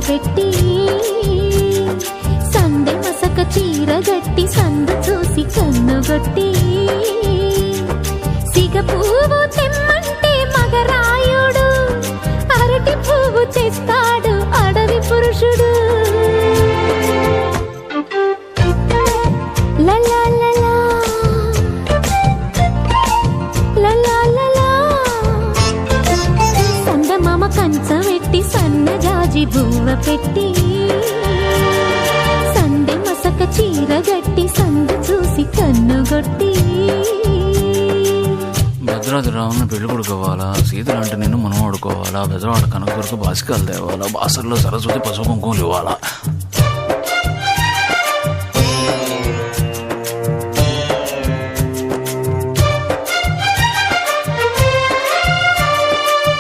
పెట్టి సందె మసక చీర గట్టి సందు చూసి కన్నుగొట్టి సిగ పువ్వు తెమ్మంటే మగరాయుడు అరటి పువ్వు తెస్తాడు అడవి పురుషుడు. సందమామ కంచ పెట్టి సన్నజాజి బువ్వ పెట్టి సందె మసక చీర గట్టి సందు చూసి కన్నుగొట్టి భద్రాద్రి రావుని పెళ్లి కొడుకోవాలా, సీతలు అంటే నిన్ను మనం ఆడుకోవాలా, బెజవాడ కనకదుర్గ బాసికాలు తేవాలా, బాసర్లో సరస్వతి పసుపు కుంకుమలు ఇవ్వాలా.